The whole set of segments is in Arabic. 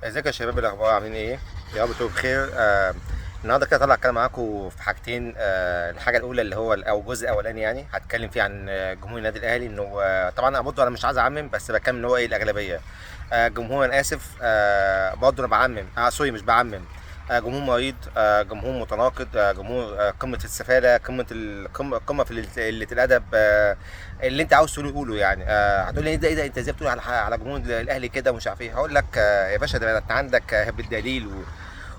ازيكم يا شباب؟ الاخبار عاملين ايه؟ يا رب تكونوا بخير. النهارده كده طالع اتكلم معاكم في حاجتين. الحاجه الاولى اللي هو او الجزء الاولاني يعني هتكلم فيه عن جمهور النادي الاهلي. انه طبعا انا برضه مش عايز اعمم، بس بتكلم ان هو ايه الاغلبيه. جمهور، انا اسف، برضه انا بعمم، سوري مش بعمم. جمهور مريض، جمهور متناقض، جمهور قمه السفاله، قمه في قله الادب. اللي انت عاوز تقوله قوله يعني. هتقول لي ايه ده انت ازاي بتقول على جمهور الاهلي كده ومش عارف ايه؟ هقول لك يا باشا، ده انت عندك بالدليل.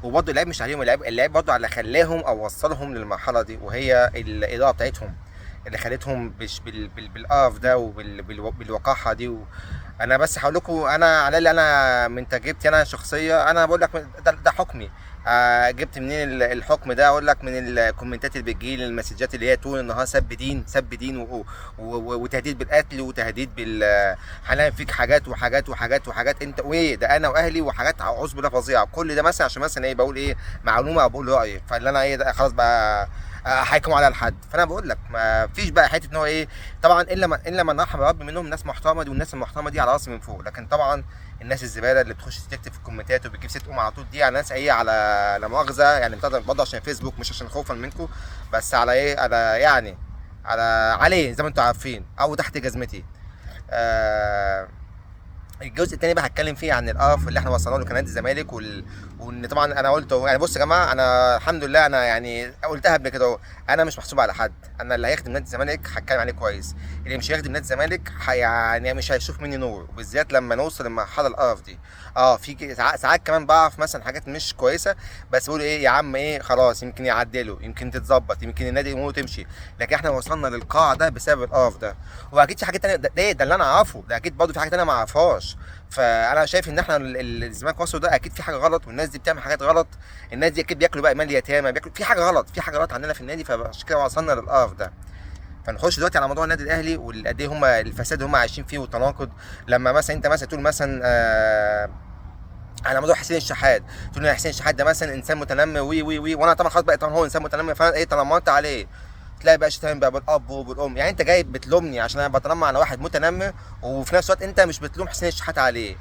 وبرضه اللعيب مش عليهم، اللعيب برضه على اللي خلاهم او وصلهم للمرحله دي، وهي الاداره بتاعتهم اللي خلتهم بالقرف ده وبالوقاحه دي. انا بس هقول لكم انا على اللي انا من تجربتي انا شخصيه، انا بقول لك ده حكمي. جبت منين الحكم ده؟ اقول لك من الكومنتات اللي بتجيلي، المسجات اللي هي طول النهار سب دين سب دين وتهديد بالقتل وتهديد هنعمل فيك حاجات وحاجات وحاجات وحاجات، انت وايه ده انا واهلي وحاجات اعوذ بالله فظيعه. كل ده مثلا عشان مثلا ايه بقول ايه معلومه او بقول رايي، فاللي انا ايه ده خلاص بقى هيحكموا على الحد. فانا بقول لك ما فيش بقى حته ان هو ايه. طبعا الا من رحم ربي منهم ناس محترمه دي، والناس المحترمه دي على راسي من فوق. لكن طبعا الناس الزباله اللي بتخش تكتب في الكومنتات وبتجيب ست على طول دي، على ناس ايه، على لا مؤاخذه يعني برضه عشان فيسبوك، مش عشان خوفا منكم، بس على ايه، على يعني على عليه زي ما انتم عارفين، او تحت جزمتي. آه الجزء التاني بقى هتكلم فيه عن القرف اللي احنا وصلنا له كنادي الزمالك وان طبعا انا قلته يعني. بص يا جماعه، انا الحمد لله انا يعني قلتها قبل كده اهو، انا مش محسوب على حد. انا اللي هيخدم نادي الزمالك هتكلم عليه كويس، اللي مش هيخدم نادي الزمالك يعني مش هيشوف مني نور، وبالذات لما نوصل للمرحله القرف دي. في ساعات كمان بعرف مثلا حاجات مش كويسه، بس بقول ايه يا عم، ايه خلاص يمكن يعدلوا، يمكن تتظبط، يمكن النادي اموره تمشي. لكن احنا وصلنا للقاع ده بسبب القرف ده. واكيد في حاجات تانيه، ده اللي انا اعرفه، ده اكيد برضه في حاجات تانيه ما اعرفهاش. فانا شايف ان احنا الزمالك وصلوا ده اكيد في حاجه غلط، والناس دي بتعمل حاجات غلط. الناس دي اكيد بياكلوا بقى مال يتامى، بياكلوا في حاجه غلط، في حاجه غلط عندنا في النادي، فعشان كده وصلنا للقرف ده. فنخش دلوقتي على موضوع النادي الاهلي وقد ايه هم الفساد اللي هم عايشين فيه والتناقض. لما مثلا انت مثلا تقول مثلا على موضوع حسين الشحات، تقول ان حسين الشحات ده مثلا انسان متنمر وي وي وي، وانا طبعا خلاص بقى طبعا هو انسان متنمر، فانا ايه تنمرت عليه. تلاقي بقى شتايم بقى بالاب وبالام. يعني انت جاي بتلومني عشان انا بتنمر على واحد متنمر، وفي نفس الوقت انت مش بتلوم حسين الشحات عليه.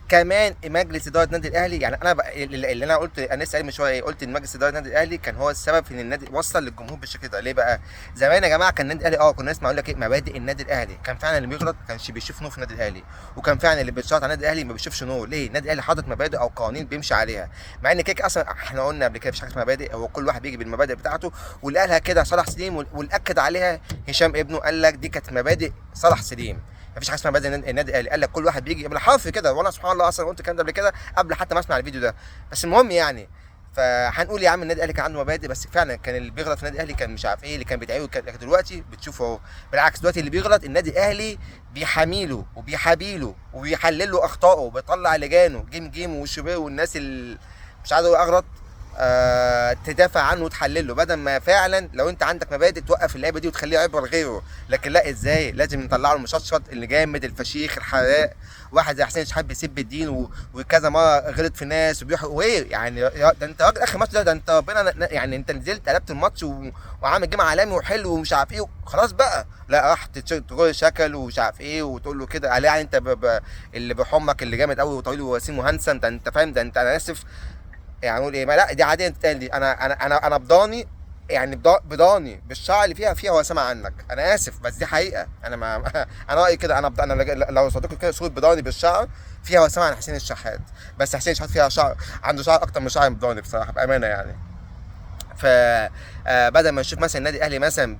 كمان مجلس اداره النادي الاهلي، يعني انا اللي انا قلت، انا لسه قايل من شويه، قلت ان مجلس اداره النادي الاهلي كان هو السبب في ان النادي وصل للجمهور بالشكل ده. ليه بقى؟ زمان يا جماعه كان النادي الاهلي كنا نسمع يقول لك ايه مبادئ النادي الاهلي، كان فعلا اللي بيغلط ما كانش بيشوف نور في النادي الاهلي، وكان فعلا اللي بيتشرط على النادي الاهلي ما بيشوفش نور. ليه؟ النادي الاهلي حاطط مبادئ او قوانين بيمشي عليها، مع ان كيك اصلا احنا قلنا قبل كده مفيش حاجه اسمها مبادئ، هو كل واحد بيجي بالمبادئ بتاعته. واللي قالها كده صلاح سليم، واللي اكد عليها هشام ابنه، قال لك دي كانت مبادئ صلاح سليم. مفيش حاجه اسمها بدل النادي الاهلي، قال لك كل واحد بيجي بالحرف كده. وانا سبحان الله اصلا قلت الكلام ده قبل كده، قبل حتى ما اسمع الفيديو ده. بس المهم يعني، فهنقول يا عم النادي الاهلي كان عنده مبادئ، بس فعلا كان اللي بيغلط في النادي الاهلي كان مش عارف ايه اللي كان بيتعبه. لكن دلوقتي بتشوفه اهو، بالعكس دلوقتي اللي بيغلط النادي الاهلي بيحاميله وبيحابيله وبيحلل له اخطائه وبيطلع لجانه جيم والشباب والناس اللي مش عايز اقول اغلط، تدافع عنه وتحلله، بدل ما فعلا لو انت عندك مبادئ توقف اللعبه دي وتخليه عبره لغيره. لكن لا، ازاي؟ لازم نطلع له المشطشط اللي جامد الفشيخ الحراق، واحد زي حسين شحات بيسب الدين وكذا مره غلط في ناس وايه يعني. ده انت راجل اخر ماتش ده انت ربنا يعني انت نزلت قلبت الماتش وعامل جيم عالمي وحلو ومش عارف ايه خلاص بقى، لا راح تقول شكل ومش عارف ايه وتقول له كده عليه يعني انت اللي بحمك اللي جامد قوي وطويل ووسيم وهنسم، ده انت فاهم، ده انت انا اسف يعني اقول ايه، ما لا دي عاديه تتقال دي. انا بضاني يعني بضاني بالشعر اللي فيها هو سامع عنك، انا اسف بس دي حقيقه. انا ما انا رايي كده، انا لو صديقي كده صوره بضاني بالشعر فيها هو سامع عن حسين الشحات، بس حسين الشحات فيها شعر، عنده شعر اكتر من شعر بضاني بصراحه بامانه يعني. ف بدل ما نشوف مثلا النادي الاهلي مثلا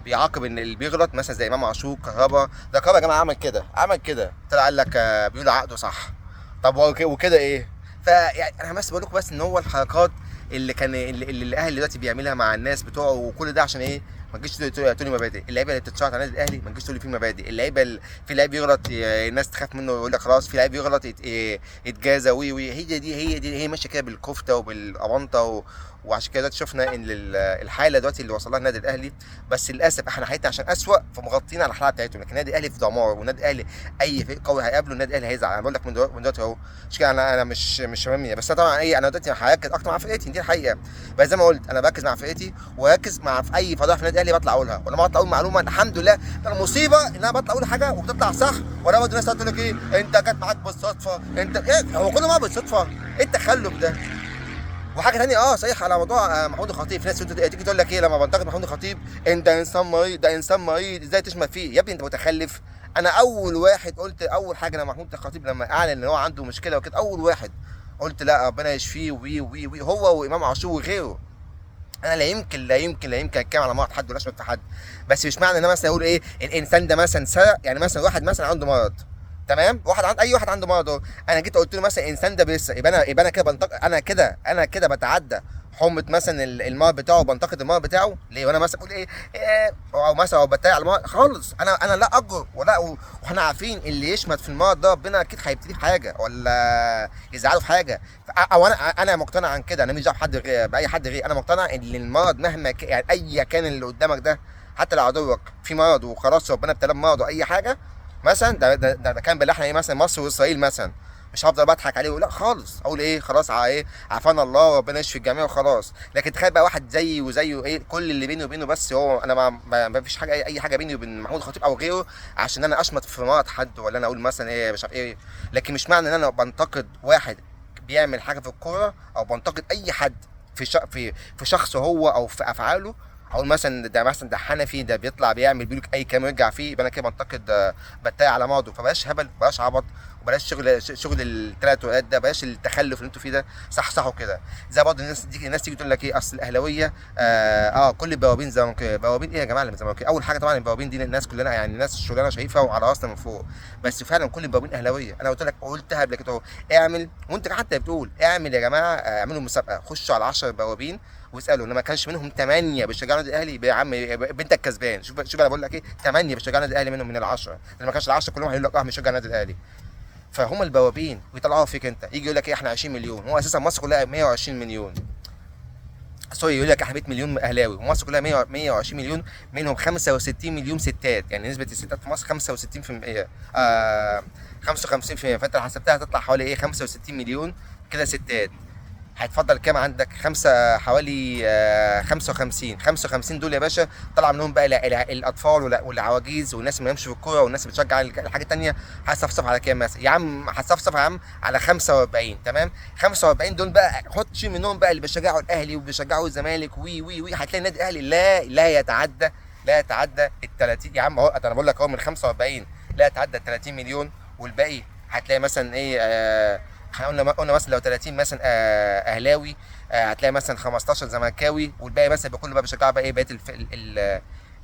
بيعاقب ان اللي بيغلط مثلا زي امام عاشور، كهربا، ده كهربا يا جماعه عمل كده طلع قال لك بيقول عقده صح. طب وكده ايه؟ فيعني انا بس بقول لكم بس ان هو الحركات اللي كان اللي الاهلي دلوقتي بيعملها مع الناس بتوعه وكل ده عشان ايه؟ ما تجيش تقول لي مبادئ. اللعيبه اللي بتتشرط على النادي الاهلي ما تجيش تقول لي في مبادئ. اللعيبه في لعيب يغلط الناس تخاف منه ويقول لك خلاص، في لعيب يغلط يتجازى وي هي ماشيه كده بالكفته وبالقبنطه وعشان كده شفنا ان الحاله دلوقتي اللي وصل لها النادي الاهلي. بس للاسف احنا حياتنا عشان اسوء فمغطين على الحلقه بتاعتهم. لكن النادي الاهلي في دمار، والنادي الاهلي اي فريق قوي هيقابله النادي الاهلي هيزعل. انا بقول لك من دلوقتي اهو، مش كده، انا مش هممني، بس أنا طبعا ايه، انا دلوقتي هركز اكتر مع فرقتي دي الحقيقه. بس زي ما قلت انا بركز مع فرقتي واركز مع في اي فضيحه في النادي الاهلي بطلع اقولها، ولما بطلع اقول معلومه الحمد لله. المصيبه ان انا بطلع اقول حاجه وبتطلع صح، وانا برضه الناس تقول لك ايه انت جت معاك بالصدفه، انت ايه هو كله ما بالصدفه؟ ايه التخلف ده؟ وحاجه ثانيه صحيح على موضوع محمود الخطيب، في ناس تيجي تقول لك ايه لما بنتقد محمود الخطيب انت انسان مريض، ده انسان مريض ازاي تشمت فيه؟ يا ابني انت متخلف. انا اول واحد قلت اول حاجه لما محمود الخطيب لما اعلن ان هو عنده مشكله وكده، اول واحد قلت لا ربنا يشفيه وي هو وامام عاشور وغيره. انا لا يمكن اتكلم على مرض حد ولا اشمت في حد، بس مش معنى ان انا مثلا اقول ايه الانسان ده مثلا سرق، يعني مثلا واحد مثلا عنده مرض تمام، اي واحد عنده مرض اهو، انا جيت قلت له مثلا الانسان ده بيسرق، يبقى انا كده انا كده بتعدى حرمه مثلا المرض بتاعه، بنتقد المرض بتاعه ليه؟ وانا مثلا اقول او مثلا او بتريق على المرض خالص. انا لا اجر واحنا عارفين اللي يشمت في المرض ده ربنا اكيد هيبتليه بحاجه ولا يزعله في حاجه، او انا مقتنع عن كده، انا مش دعوه بحد غير باي حد غير، انا مقتنع ان المرض مهما يعني اي كان اللي قدامك ده، حتى لو عدوك في مرض وخلاص ربنا ابتلاه بمرض او اي حاجه مثلا، ده كان بالله احنا مثلا مصر واسرائيل مثلا، مش هفضل بضحك عليه لا خالص، اقول خلاص عافانا الله ربنا يشفي الجميع وخلاص. لكن تخيل بقى واحد زيي وزيه كل اللي بيني وبينه بس هو انا ما فيش حاجه اي حاجه بيني وبين محمود الخطيب او غيره عشان انا اشمت في مرض حد، ولا انا اقول مثلا مش عارف لكن مش معنى ان انا بنتقد واحد بيعمل حاجه في الكوره او بنتقد اي حد في شخصه هو او في افعاله، اقول مثلا ده حنفي ده بيطلع بيعمل بيقول اي كلام يرجع فيه، يبقى انا كده بنتقد بتاعي على مرضه. فبلاش هبل، بلاش عبط، وبلاش شغل الثلاث ورقات ده، بلاش التخلف اللي انتوا فيه ده، صحصحوا كده. زي برضه الناس تيجي تقول لك اصل الاهلاويه كل البوابين زملكاويه. بوابين يا جماعه اللي زملكاويه؟ اول حاجه طبعا البوابين دي الناس كلنا يعني الناس الشغلانه شايفها وعلى راسنا من فوق، بس فعلا كل البوابين اهلاويه. انا قلتها قبل كده اهو، اعمل وانت حتى بتقول اعمل يا جماعه، اعملوا مسابقه، خشوا على 10 بوابين واسالوا، ان ما كانش منهم 8 بيشجعوا النادي الاهلي يا عم بنتك كسبان. شوف انا بقول لك 8 بيشجعوا النادي الاهلي منهم من ال10، لما كانش ال10 كلهم هيقول لك بيشجع النادي الاهلي. فهم البوابين ويطلعوها فيك انت، يجي يقول لك احنا 20 مليون، هو اساسا مصر كلها 120 مليون، سوري يقول لك احنا 100 مليون اهلاوي، ومصر كلها 120 مليون، منهم 65 مليون ستات، يعني نسبه الستات في مصر 65%، 55%، فانت لو حسبتها هتطلع حوالي 65 مليون كده ستات. هيتفضل كام عندك؟ حوالي 55 دول يا باشا، طلع منهم بقى الاطفال والعواجيز والناس اللي بيمشوا في الكوره والناس اللي بتشجع الحاجه الثانيه. هتصفصف على كام مثلا يا عم؟ هتصفصف يا عم على 45. تمام، 45 دول بقى حط شيل منهم بقى اللي بيشجعوا الاهلي وبيشجعوا الزمالك وي هتلاقي النادي الاهلي لا يتعدى ال 30 يا عم. انا بقول لك من 45 لا يتعدى ال 30 مليون، والباقي هتلاقي مثلا احنا قلنا مثلا لو 30 مثلا اهلاوي، هتلاقي مثلا 15 زملكاوي، والباقي مثلا بيكون بقى بيشجعوا بقى بقيه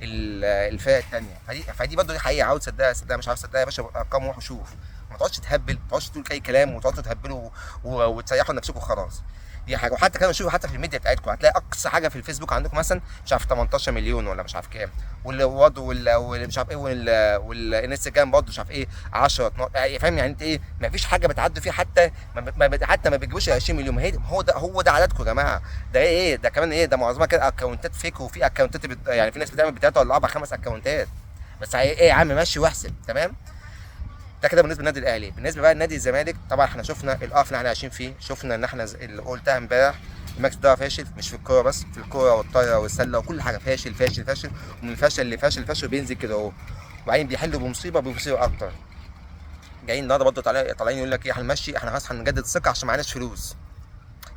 الفئه الثانيه. فدي برضه حقيقه، عاوز تصدقها مش عاوز تصدقها يا باشا، ارقام روح وشوف، ما تقعدش تهبل، ما تقعدش تقول اي كلام وتقعدوا تهبلوا وتسيحوا نفسكم وخلاص. دي حاجه. وحتى كمان شوفوا حتى في الميديا بتاعتكم هتلاقي اقصى حاجه في الفيسبوك عندكم مثلا مش عارف 18 مليون ولا مش عارف كام، واللي مش عارف والانستجرام برضه مش عارف 10 12، فاهم يعني انت ما فيش حاجه بتعدوا فيها، حتى ما بتجيبوش 20 مليون. هو ده عددكم يا جماعه. ده ده كمان ده معظمها كده اكونتات فيك، وفي اكونتات يعني في ناس بتعمل 3 ولا 4 5 اكونتات بس. يا عم ماشي واحسب تمام. ده كده بالنسبه للنادي الاهلي. بالنسبه بقى لنادي الزمالك، طبعا احنا شفنا القرف اللي احنا عايشين فيه، شفنا ان احنا اللي قلتها امبارح، الماتش ده فاشل، مش في الكوره بس، في الكوره والطايره والسله وكل حاجه فاشل فاشل فاشل، ومن الفشل لفشل بينزل كده اهو، وبعدين بيحلوا بمصيبه اكتر. جايين النهارده برضه طالعين يقول لك هنمشي، احنا خلاص هنجدد الثقه عشان معناش فلوس.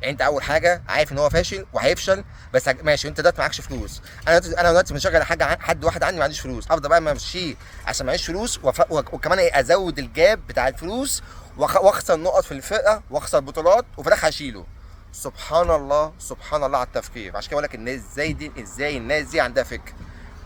يعني انت اول حاجه عارف ان هو فاشل وهيفشل، بس ماشي انت دلوقتي معكش فلوس، انا دلوقتي مشغل حد واحد عندي ما عنديش فلوس، افضل بقى امشيه عشان معيش فلوس، وكمان ازود الجاب بتاع الفلوس، واخسر نقط في الفرقه واخسر بطولات، وفي الاخر هشيله. سبحان الله على التفكير. عشان كده بقول لك الناس ازاي الناس دي عندها فكر.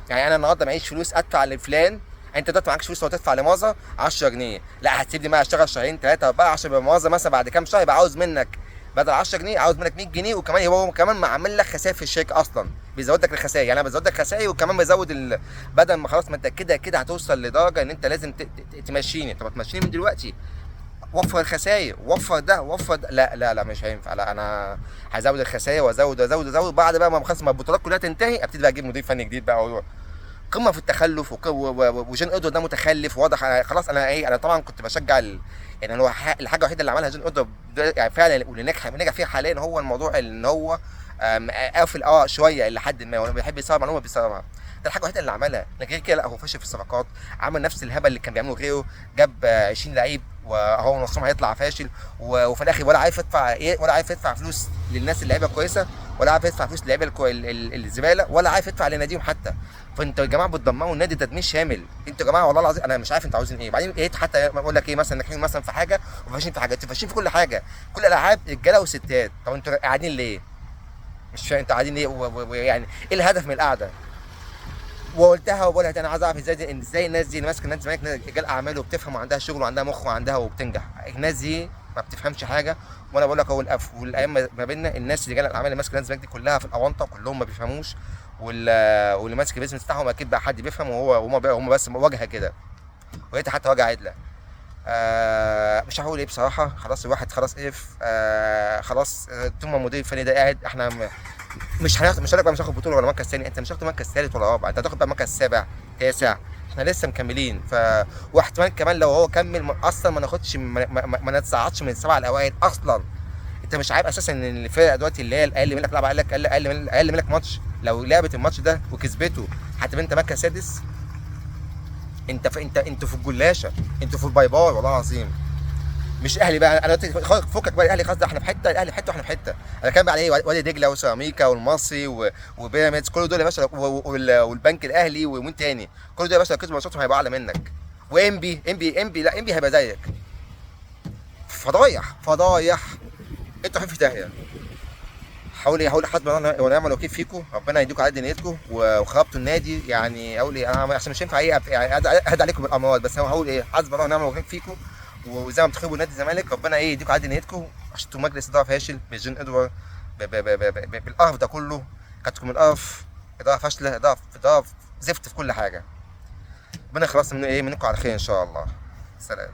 يعني انا النهارده معيش فلوس ادفع لفلان، انت دلوقتي معكش فلوس لو تدفع لمازه 10 جنيه، لا هتسيبني بقى اشتغل شهرين 3 4 عشان يبقى مازه مثلا بعد كام شهر يبقى عاوز منك بدل 10 جنيه عاوز منك 100 جنيه، وكمان هو كمان معمل لك خسائر في الشركه اصلا، بيزود لك الخسائر. يعني انا بزود لك خسائر وكمان بزود بدل ما خلاص ما انت كده هتوصل لدرجه ان انت لازم تمشيني. طب تمشيني من دلوقتي، وفر الخسائر، وفر ده. لا مش هينفع، لا انا هزود الخسائر وازود بعد بقى ما خلاص ما البطولات كلها تنتهي ابتدي بقى اجيب مدير فني جديد بقى. قمه في التخلف، وجين ادوار ده متخلف واضح. خلاص انا طبعا كنت بشجع يعني هو الحاجه الوحيده اللي عملها جين ادوار يعني فعلا واللي نجح فيها حاليا هو الموضوع ان هو قافل شويه الى حد ما، هو بيحب يصور معلومه بيصورها، ده الحاجه الوحيده اللي عملها، لكن غير كده لا، هو فاشل في الصفقات، عمل نفس الهبل اللي كان بيعمله غيره، جاب 20 لعيب وهو نصهم هيطلع فاشل، وفي الاخر ولا عارف يدفع ايه، ولا عارف يدفع فلوس للناس اللعيبه كويسه، ولا عارف يدفع فلوس للعيبه الزباله، ولا عارف يدفع لناديهم حتى. فانتوا يا جماعه بتدمروا النادي تدمير شامل، انتوا يا جماعه والله العظيم انا مش عارف انتوا عاوزين ايه. بعدين ايه حتى بقول لك ايه، مثلا ناجحين مثلا في حاجه وفاشلين في حاجه، انتوا فاشلين في كل حاجه، كل الالعاب رجاله وستات. طب انتوا قاعدين ليه؟ مش فاهم انتوا قاعدين ليه، ويعني ايه الهدف من القعده؟ وقلتها وبقولها تاني، عايز اعرف ازاي الناس دي اللي ماسكه نادي الزمالك رجال اعمال وبتفهم وعندها شغل وعندها مخ وعندها وبتنجح. الناس دي ما بتفهمش حاجه، وانا بقول لك اهو والايام ما بيننا الناس رجال الاعمال اللي ماسكه نادي الزمالك دي كلها في الاونطه، كلهم ما بيفهموش، واللي ماسك البيزنس بتاعهم اكيد بقى حد بيفهم، هم بس واجهه كده، وهي حتى واجهه عدله. مش هقول ايه بصراحه، خلاص الواحد خلاص قرف. خلاص طول ما المدير الفني ده قاعد احنا مش هناخد بقى، مش هناخد بطوله ولا مركز ثاني، انت مش هتاخد مركز ثالث ولا رابع، انت هتاخد بقى مركز سابع تاسع، احنا لسه مكملين. واحتمال كمان لو هو كمل اصلا ما ناخدش، ما نتصعدش من السبعه الاوائل اصلا. انت مش عارف اساسا ان الفرقه دلوقتي اللي هي الاقل منك لعب اقل منك ماتش، لو لعبت الماتش ده وكسبته هتبقى انت مركز سادس. انتوا في الجلاشه، انتوا في البايبار والله العظيم. مش اهلي بقى، انا فكك بقى الاهلي، خلاص ده احنا في حته، الاهلي في حته واحنا في حته. انا كان بقى على ايه، وادي دجله وسيراميكا والمصري وبيراميدز، كل دول يا باشا، والبنك الاهلي ومين تاني، كل دول يا باشا لو كسبوا ماتشاتهم هيبقوا اعلى منك. وانبي لا، انبي هيبقى زيك. فضايح انتوا في داهيه. حاول حسبنا الله ونعم الوكيل فيكم، ربنا يديكم على دنيتكم وخربتوا النادي. يعني اقول ايه، انا عشان مش ينفع ايه يعني اهد عليكم بالامراض، بس انا هقول ايه، حسبنا الله ونعم الوكيل فيكم، وزي ما بتخربوا نادي الزمالك ربنا ايه يديكم على دنيتكم، عشان انتوا مجلس اداره فاشل بجون ادوار بالقرف ده كله. كاتكم القرف، اداره فاشله، اداره زفت في كل حاجه. ربنا يخلصنا منكم على خير ان شاء الله. سلام.